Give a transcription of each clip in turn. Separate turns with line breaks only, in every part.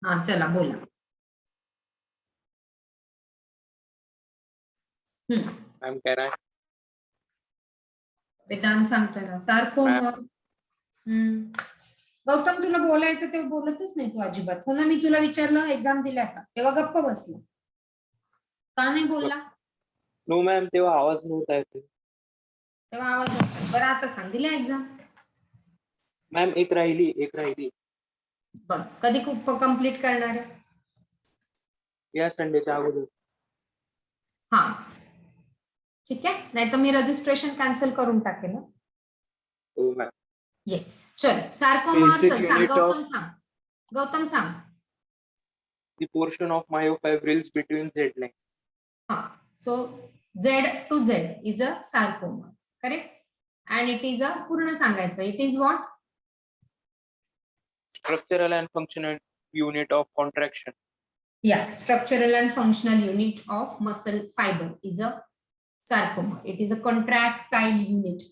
हा चला बोला.
मॅम कह रहा है
वेदांत सांगतोय ना सारखं. गौतम तुला बोलायचं तेव्हा बोलतच नाही तू अजिबात. हो ना, मी तुला विचारलं एक्झाम दिल्या का तेव्हा गप्प बसला, का नाही बोलला?
नो मॅम तेव्हा आवाज नव्हता येत.
तेव्हा आवाज होता. बरं आता सांग, दिल्या एक्झाम?
मॅम एक राहिली.
बघ कधी खूप कंप्लीट करणार आहे?
या संडेच्या अगोदर.
हा ठीक आहे, नाही तर मी रजिस्ट्रेशन कॅन्सल करून टाकेल.
हो मॅम.
येस चल सारखं
Basic
मग सांग.
unit
गौतम
of-
सांग. गौतम सांग.
The portion of myofibrils between Z line.
So Z to Z is a sarcoma, correct? And it is a पूर्ण सांगायचं. It is what?
Structural and functional unit of contraction.
Yeah, structural and functional unit of muscle fiber is a sarcoma. It is a contractile unit.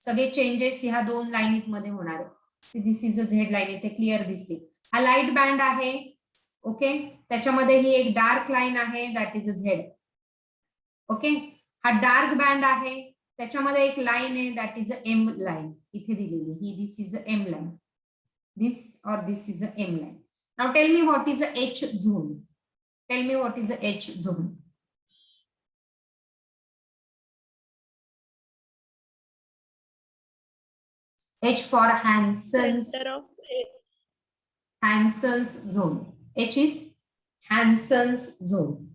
सगळे changes ह्या दोन लाईनीत मध्ये होणार आहे. This is a Z line, इथे clear दिसते. हा लाईट बँड आहे, ओके. त्याच्यामध्ये ही एक डार्क लाईन आहे, that is a Z. Okay, हा डार्क बँड आहे, त्याच्यामध्ये एक लाईन आहे, that is a M line. इथे दिलेली ही, this is a M line. This or this is a M line. Now tell me what is a H zone. Tell me what is a H zone. H for Hansen's.
Center of
Hansen's zone. H is Hansen's zone.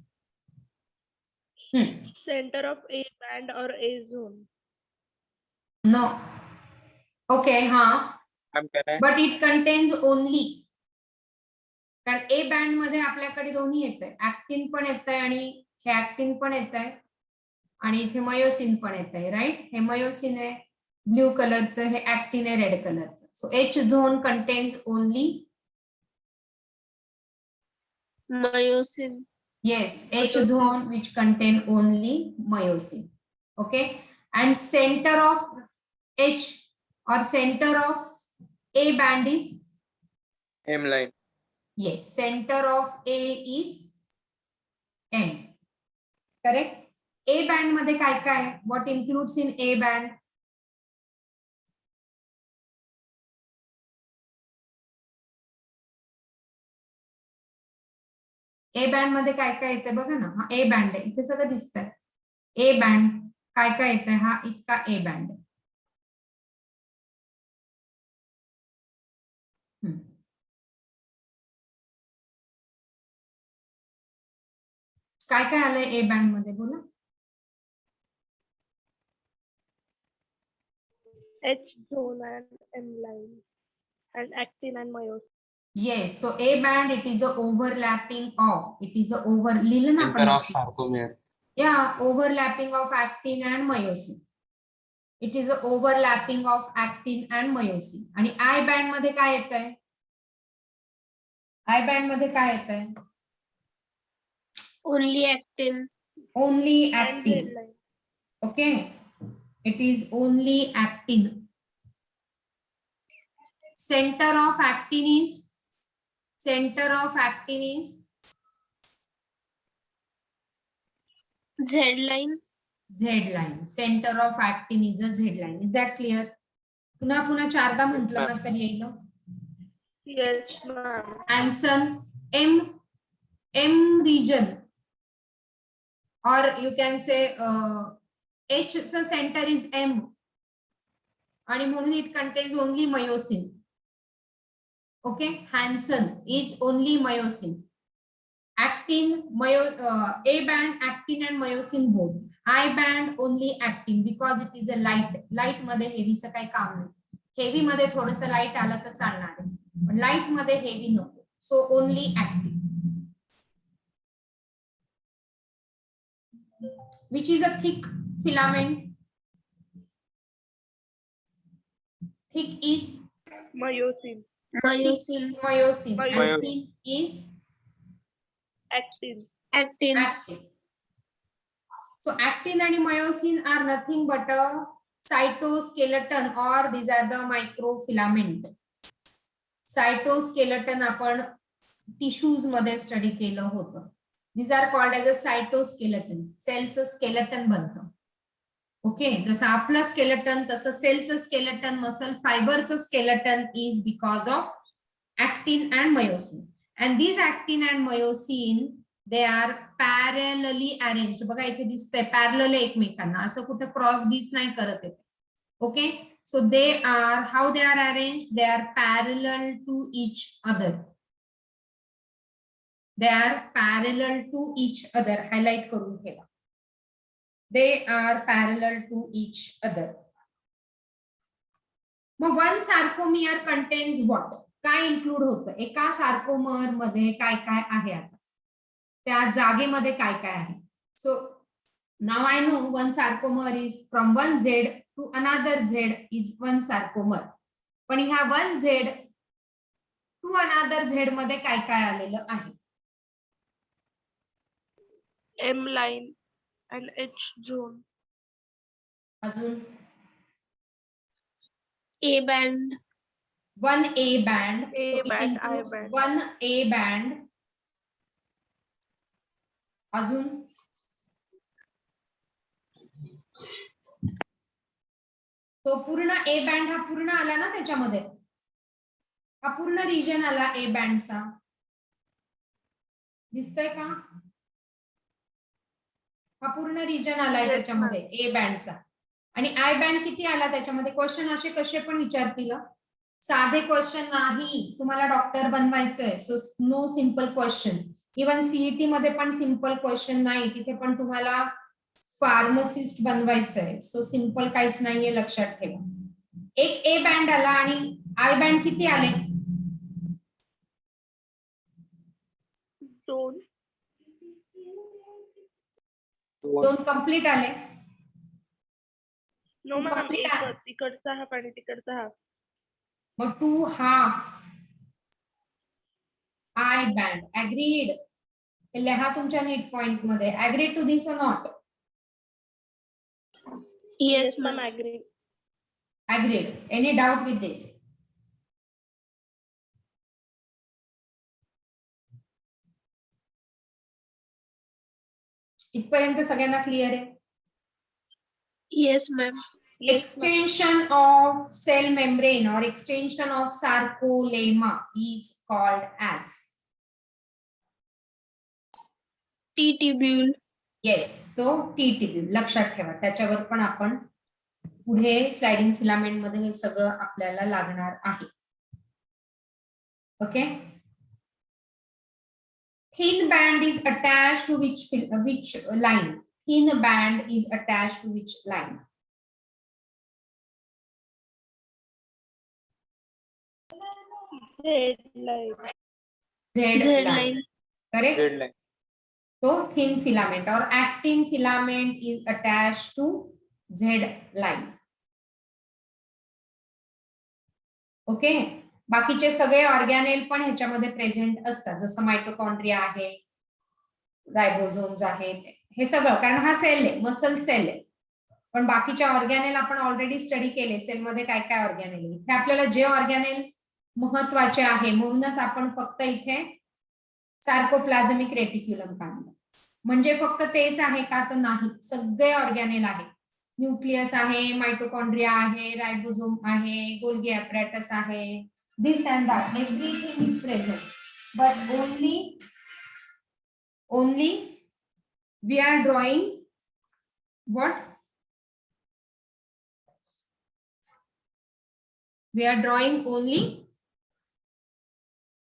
center of A band or A zone.
No. Okay, हाँ.
Ma'am कह रहा है
But it contains only. कारण A band मध्ये आपल्याकडे दोन्ही येत आहे, ऍक्टिन पण येत आहे आणि हे ऍक्टिन पण येत आहे आणि इथे मयोसिन पण येत आहे, राईट. हे मयोसिन आहे ब्ल्यू कलरचं, हे ऍक्टिन आहे रेड कलरचं. So H zone contains only
Myosin.
yes, H zone which contain only myosin. Okay, and center of H or center of A band is
M line.
yes, center of A is M. Correct. A band मध्ये काय काय? What includes in A band? A band मध्ये काय काय येते बघा ना. हा ए बँड आहे, इथे सगळं दिसतंय. ए बँड काय काय येतंय? हा इतका ए बँड आहे. काय काय आलंय ए बँड मध्ये बोला.
H zone and M line. And actin and myosin.
Yes, so A band it is a overlapping of, it is a over लिहिलं ना
Center of
आपण.
sarcomere.
Yeah, overlapping of actin and myosin. It is a overlapping of actin and myosin. आणि I band मध्ये काय येतंय? I band मध्ये काय येतंय?
Only actin.
Only
And
actin.
Z line.
Okay, it is only actin. Center of actin is
Z line.
Z line. Center of actin is a Z line. Is that clear? पुन्हा पुन्हा चारदा म्हटलं ना तरी येईल.
Yes, ma'am.
Hansen M region, or you can say H च center is M आणि म्हणून it contains only myosin. Okay, Hansen is only myosin. Actin, A band, actin and myosin both. I band only actin because it is a light. Light मध्ये हेवीचं काही काम नाही. Heavy मध्ये थोडंसं light आलं तर चालणार आहे, पण लाईट मध्ये हेवी नको. So only actin. Which is a thick filament. Thick is
Myosin.
thick is myosin and
Myosin.
thin is
Actin.
actin. So actin and myosin are nothing but a cytoskeleton, or these are the microfilament. Cytoskeleton आपण tissues मध्ये study केलं होतं. These are called as a cytoskeleton. सेलचं skeleton बनतं. Okay, जसं आपलं skeleton तसं सेलचं स्केलेटन, मसल फायबरचं skeleton is because of actin and myosin. And these actin and myosin, they are parallelly arranged. बघा इथे दिसतंय पॅरलल एकमेकांना, असं कुठे क्रॉस बीस नाही करत येते. Okay, so they are, how they are arrange, they are parallel to each other. They are parallel to each other. Highlight करून ठेवा. They are parallel to each other. मग वन सार्कोमियर कंटेन्स व्हॉट? काय include होतं एका sarcomere मध्ये? काय काय आहे आता त्या जागेमध्ये, काय काय आहे? So now I know one sarcomere is from one Z to another Z is one sarcomere. पण ह्या one Z to another Z मध्ये काय काय आलेलं आहे?
M line and H zone.
अजून
A band.
One A band.
A band, I band.
One A band. अजून तो पूर्ण ए बँड हा पूर्ण आला ना त्याच्यामध्ये, हा पूर्ण रिजन आला ए बँडचा. दिसतंय का? हा पूर्ण रिजन आलाय
Yes,
त्याच्यामध्ये ए बँडचा. आणि आय बँड किती आला त्याच्यामध्ये? क्वेश्चन असे कसे पण विचारतील, साधे क्वेश्चन नाही. तुम्हाला डॉक्टर बनवायचंय, so no simple question. Even CET मध्ये पण सिंपल क्वेश्चन नाही, तिथे पण तुम्हाला फार्मसिस्ट बनवायचंय. सो सिंपल काहीच नाहीये, लक्षात ठेवा. एक ए बँड आला आणि आय बँड किती आले?
Zone.
दोन कंप्लीट आले.
No
तू
ma'am,
complete आहे.
एकच. इकडचा हाफ आणि तिकडचा हाफ.
मग two half I band. Agreed. लिहा तुमच्या नीट पॉइंट मध्ये. अग्री टू दिस और not?
Yes,
ma'am,
ma'am.
agree.
Agreed. Any doubt with this? इथपर्यंत सगळ्यांना क्लिअर आहे?
Yes, ma'am.
Yes, ma'am.
Extension of cell membrane or extension of sarcolemma is called as?
T-tubule.
Yes. So T-tubule. लक्षात ठेवा, त्याच्यावर पण आपण पुढे स्लाइडिंग फिलामेंट मध्ये हे सगळं आपल्याला लागणार आहे. Okay. Thin band is attached to which line? Thin band is attached to which line?
Z line.
Z
Z
line.
line.
Correct.
Z line.
So thin filament or actin filament is attached to Z line. Okay. बाकीचे सगळे ऑर्गॅनेल पण ह्याच्यामध्ये present असतात, जसं mitochondria आहे, ribosomes आहेत, हे सगळं. कारण हा सेल आहे, मसल सेल आहे. पण बाकीच्या ऑर्गॅनेल आपण ऑलरेडी स्टडी केले, सेलमध्ये काय काय ऑर्गॅनेल आहे. इथे आपल्याला जे ऑर्गॅनेल महत्वाचे आहे म्हणूनच आपण फक्त इथे सार्कोप्लाझमिक रेटिक्युलम काढलं. म्हणजे फक्त तेच आहे का? तर नाही, सगळे ऑर्गॅनेल आहे. न्यूक्लियस आहे, मायटोकॉन्ड्रिया आहे, रायबोझोम आहे, गोल्गी ॲपरेटस आहे, this and that, everything is present, but only we are drawing what? We are drawing only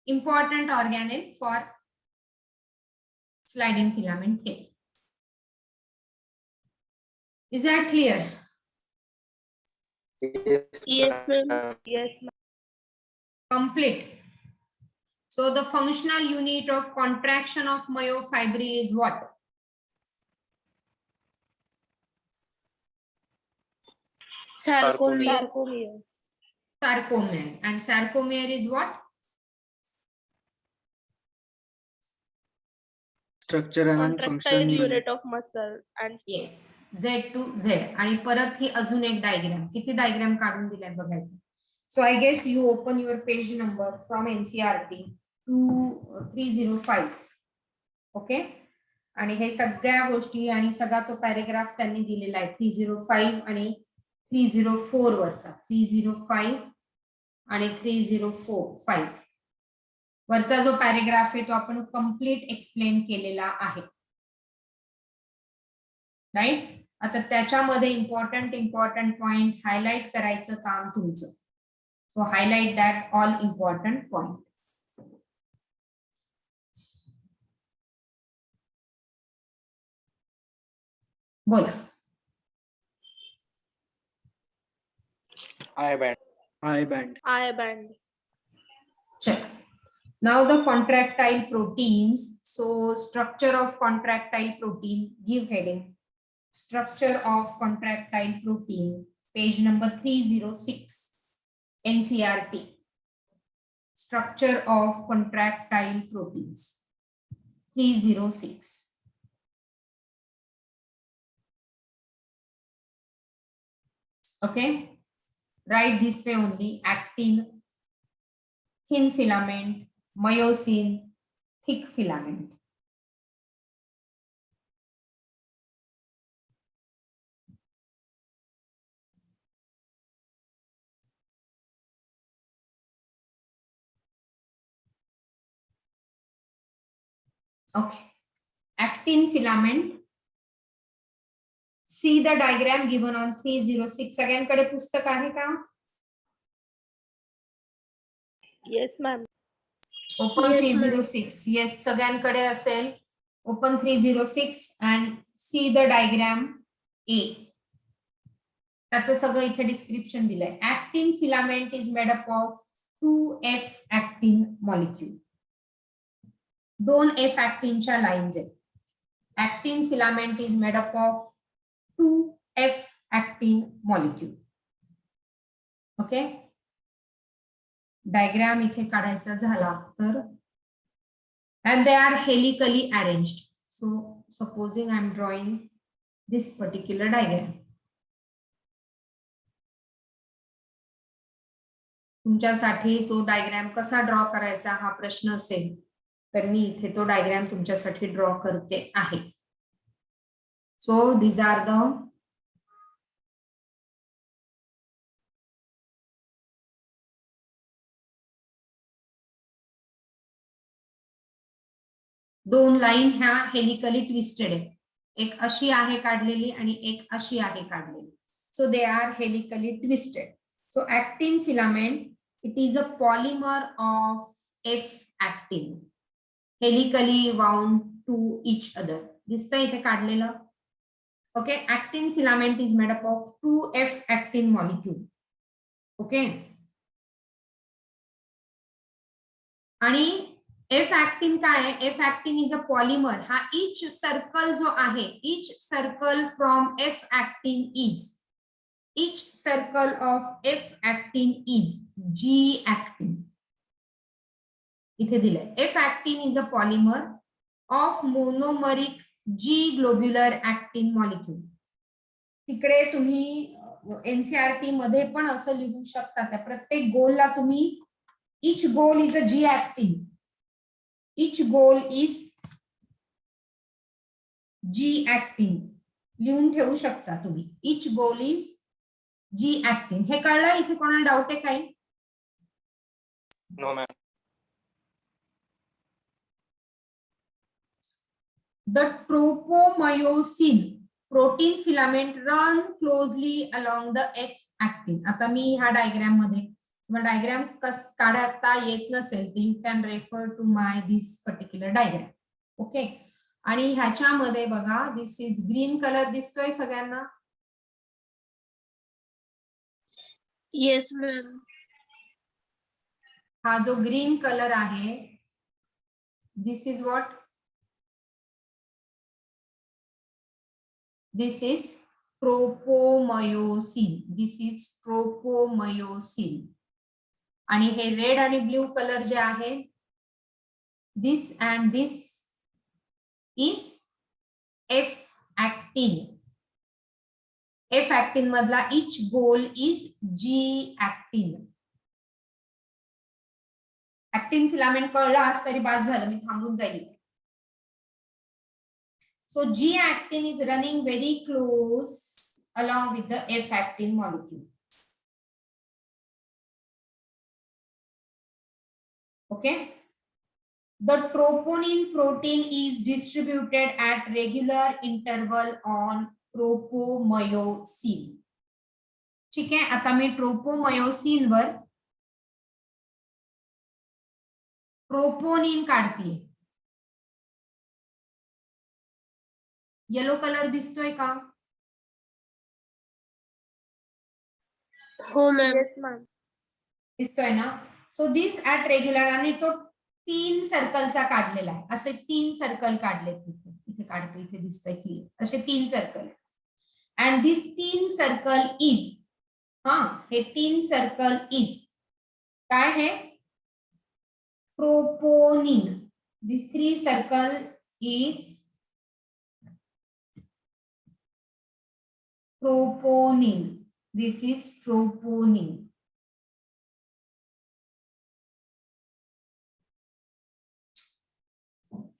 important organelle for sliding filament here. Is that clear?
Yes, ma'am.
Yes, ma'am.
Complete. So the functional unit of contraction of myofibril is what?
Sarcomere.
Sarcomere.
Sarcomere. And sarcomere is what?
Structure and
Contractile
function
unit of muscle and
Yes. Z to Z. आणि परत ही अजून एक diagram. किती diagram काढून दिल्यात बघायचं. So I guess you open your page number from NCERT 305. Okay, आणि हे सगळ्या गोष्टी आणि सगळा तो पॅरेग्राफ त्यांनी दिलेला आहे 305 आणि 304 वरचा. 305 आणि 305 वरचा जो पॅरेग्राफ आहे तो आपण कम्प्लीट एक्सप्लेन केलेला आहे. राईट. आता त्याच्यामध्ये इम्पॉर्टंट पॉइंट हायलाइट करायचं काम तुमचं. So highlight that all important point. बोला.
I band.
I band.
I band.
Check. Now the contractile proteins. So structure of contractile protein, give heading. Structure of contractile protein, page number 306, NCERT. Structure of contractile proteins, 306. Okay, write this way only: actin, thin filament; myosin, thick filament. Okay, actin filament. See the diagram given on 306. सगळ्यांकडे पुस्तक आहे का?
Yes, ma'am.
Open
Yes, ma'am.
306. Yes, सगळ्यांकडे असेल. Open 306 and see the diagram A. त्याचं सगळं इथे description दिलंय. Actin filament is made up of 2F actin molecule. 2 F actinच्या lines आहेत. Actin filament is made up of 2F actin molecule. Okay, diagram इथे काढायचा झाला तर, and they are helically arranged. So supposing I am drawing this particular diagram. तुमच्यासाठी तो diagram कसा draw करायचा हा प्रश्न असेल तर मी इथे तो डायग्राम तुमच्यासाठी ड्रॉ करते आहे. So these are the दोन लाईन ह्या हेलिकली ट्विस्टेड आहे. एक अशी आहे काढलेली आणि एक अशी आहे काढलेली. So they are helically twisted. So actin filament, it is a polymer of F actin, helically wound to each other. दिसतंय इथे काढलेलं. Okay, actin filament is made up of 2F actin molecule. Okay, आणि F actin काय आहे? F actin is a polymer. हा each circle जो आहे, each circle from F actin is, each circle of F actin is G actin. इथे दिलंय. F actin is a polymer of monomeric G globular actin molecule. तिकडे तुम्ही NCERT मध्ये पण असं लिहू शकता. त्या प्रत्येक गोलला तुम्ही each goal is a G actin. Each goal is G actin. लिहून ठेवू शकता तुम्ही. Each goal is G actin. हे कळलं? इथे कोणाला डाऊट आहे काही?
No, ma'am.
The tropomyosin protein filament run closely along the F actin. आता मी ह्या डायग्राम मध्ये, तुम्हाला डायग्राम कस काढता येत नसेल तर you can refer to my this particular diagram. Okay, आणि ह्याच्यामध्ये बघा, दिस इज ग्रीन कलर दिसतोय सगळ्यांना?
Yes, ma'am.
हा जो ग्रीन कलर आहे, this is what? This is tropomyosin. This is tropomyosin. आणि हे रेड आणि ब्ल्यू कलर जे आहे, this and this is F actin. F actin मधला each goal is G actin. Actin filament कळलास तरी बास झालं, मी थांबून जाईल. So G actin is running very close along with the F actin molecule. Okay. The troponin protein is distributed at regular interval on tropomyosin. ठीक आहे, आता मी ट्रोपोमयोसिन वर troponin काढतीये. Yellow colour दिसतोय का?
हो मॅम.
Yes, ma'am.
दिसतोय ना. सो दिस ऍट रेग्युलर, आणि तो 3 सर्कलचा काढलेला आहे. असे 3 सर्कल काढले तिथे, इथे काढते, इथे दिसतंय क्लिअर, असे 3 circle. And this 3 circle is, हे 3 सर्कल इज काय है? Troponin. This 3 circle is troponin. This is troponin.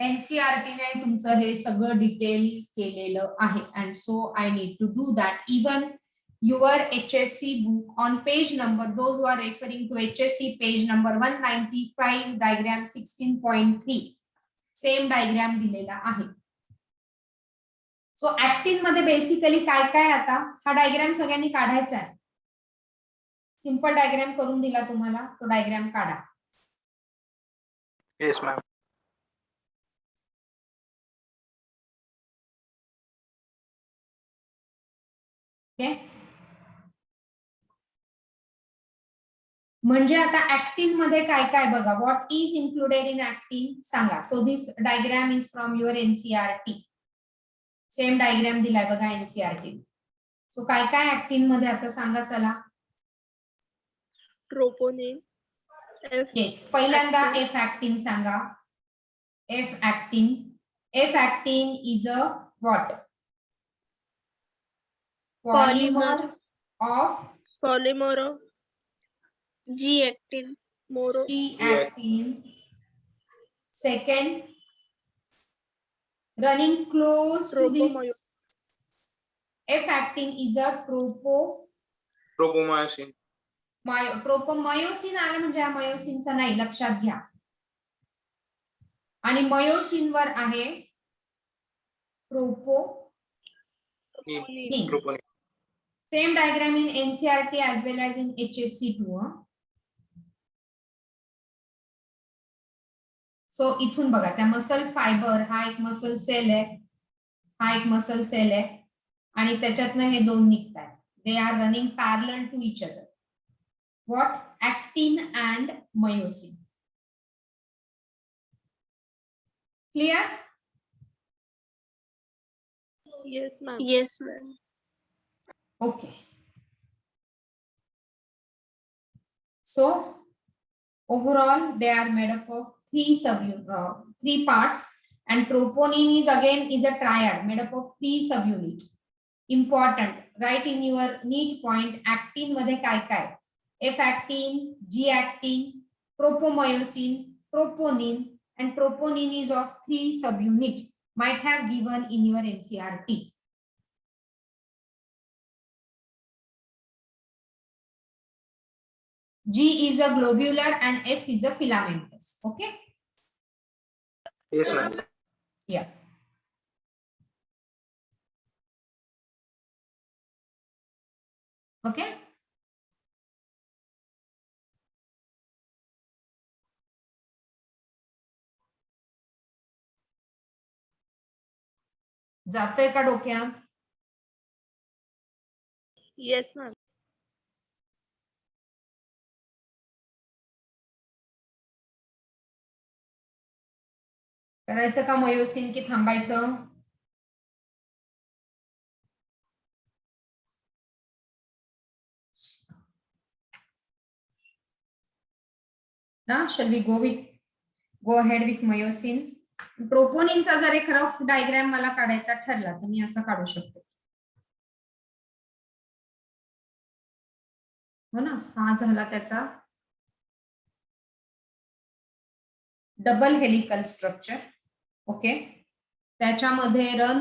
NCERT ने तुमचं हे सगळं डिटेल केलेलं आहे. And so I need to do that. Even your HSC book on page number, those who are referring to HSC page number 195, diagram 16.3, same diagram दिलेला आहे. सो ऍक्टिन मध्ये basically काय काय, आता हा डायग्राम सगळ्यांनी काढायचा आहे. सिंपल डायग्राम करून दिला तुम्हाला, तो डायग्राम काढा.
Yes, ma'am.
ओके. म्हणजे आता ऍक्टिन मध्ये काय काय बघा. What is included in actin सांगा. So this diagram is from your NCERT. Same diagram दिलाय बघा NCERT. सो काय काय ऍक्टिन मध्ये आता सांगा चला.
Troponin.
येस, पहिल्यांदा
actin.
एफ ऍक्टिन सांगा. F actin. F actin is a what? Polymer of
Polymer of
G actin.
moro.
G actin. Second, running close to this F actin is a
Tropomyosin.
ट्रोपोमयोसिन आलं म्हणजे हा मयोसिनचा नाही, लक्षात घ्या. आणि मयोसिन वर आहे troponin.
Troponin.
Same diagram in NCERT as well as in HSC2. सो इथून बघा, त्या मसल फायबर, हा एक मसल सेल आहे, हा एक मसल सेल आहे, आणि त्याच्यातनं हे दोन निघतात. They are running parallel to each other. What? Actin and myosin. Clear?
Yes, ma'am.
Yes, ma'am.
Okay. So overall they are made up of three parts, and troponin is again is a triad made up of 3 subunits. Important, write in your neat point. Actin मध्ये काय काय? F actin, G actin, tropomyosin, troponin, and troponin is of 3 subunit. Might have given in your NCERT. G is a globular and F is a filamentous. Okay.
Yes, ma'am.
Yeah. Okay. जातंय का डोक्यात?
Yes, ma'am.
करायचं का मयोसिन की थांबायचं? Shall we go ahead with myosin? ट्रोपोनिनचा जर एक rough diagram मला काढायचा ठरला तर मी असं काढू शकते. हो ना, हा झाला त्याचा डबल हेलिकल स्ट्रक्चर. ओके, त्याच्यामध्ये रन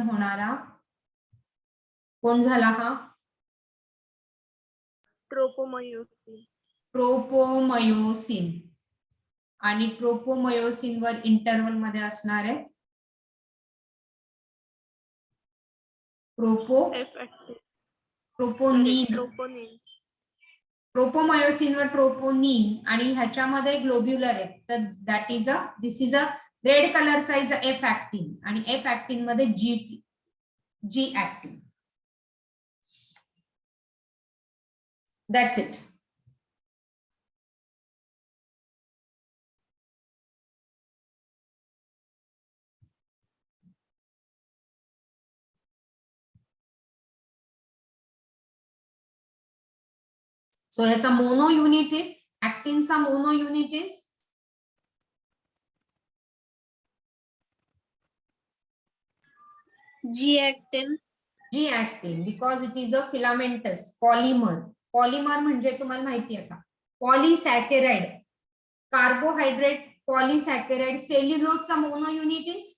होणारा कोण झाला हा?
ट्रोपोमायोसिन.
ट्रोपोमयोसिन. आणि ट्रोपोमयोसिन वर इंटरवल मध्ये असणार आहे
F actin.
ट्रोपोनिन.
Troponin.
ट्रोपोमयोसिन वर ट्रोपोनिन आणि ह्याच्यामध्ये ग्लोब्युलर आहे, तर that is this is a red कलरचा इज अ एफ ऍक्टिन आणि एफ ऍक्टिन मध्ये जी ऍक्टिन. That's it. सो ह्याचा मोनो युनिट इज ऍक्टिनचा mono unit is
G actin.
G actin, because it is a filamentous polymer. Polymer म्हणजे तुम्हाला माहिती आहे का, पॉलिसॅकेराइड, कार्बोहायड्रेट पॉलिसॅकेराइड. सेल्युलोजचा मोनो युनिट इज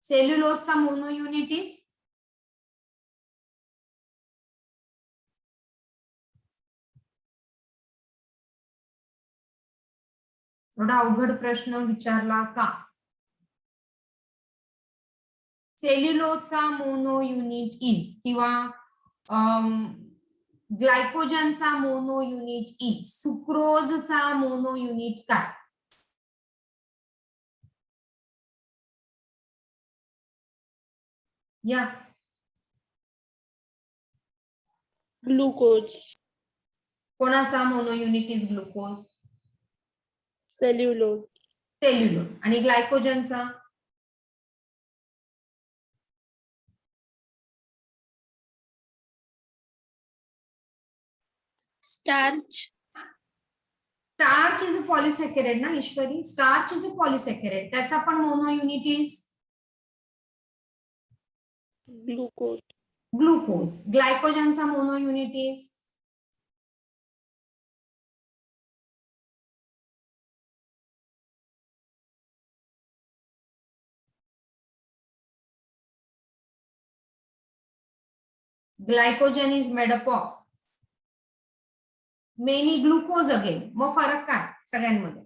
सेल्युलोजचा मोनो युनिट इज थोडा अवघड प्रश्न विचारला का? सेल्युलोजचा मोनो युनिट इज किंवा ग्लायकोजनचा मोनो युनिट इज. सुक्रोजचा मोनो युनिट काय? या
Glucose.
कोणाचा mono unit is glucose?
Cellulose.
Cellulose. आणि ग्लायकोजनचा
Starch.
Starch is a polysaccharide ना Ishwari, starch is a polysaccharide, त्याचा पण mono unit is
Glucose.
Glucose. ग्लायकोजनचा mono unit is glycogen is made up of many glucose again. मग फरक काय सगळ्यांमध्ये?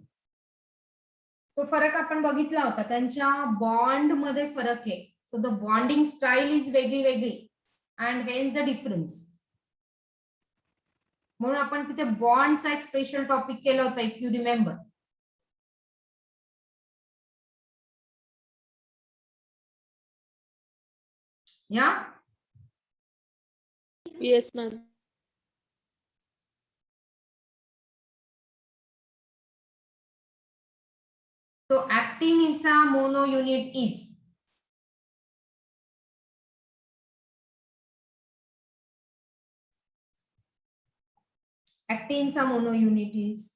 तो फरक आपण बघितला होता, त्यांच्या बॉन्ड मध्ये फरक आहे. So the bonding style is वेगळी वेगळी अँड हेन्स द डिफरन्स. म्हणून आपण तिथे बॉन्डचा एक स्पेशल टॉपिक केला होता, इफ यू रिमेंबर. या
Yes, ma'am.
So actinineचा मोनो युनिट इज actineचा mono unit is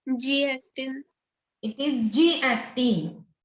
G actin.
it is G actin.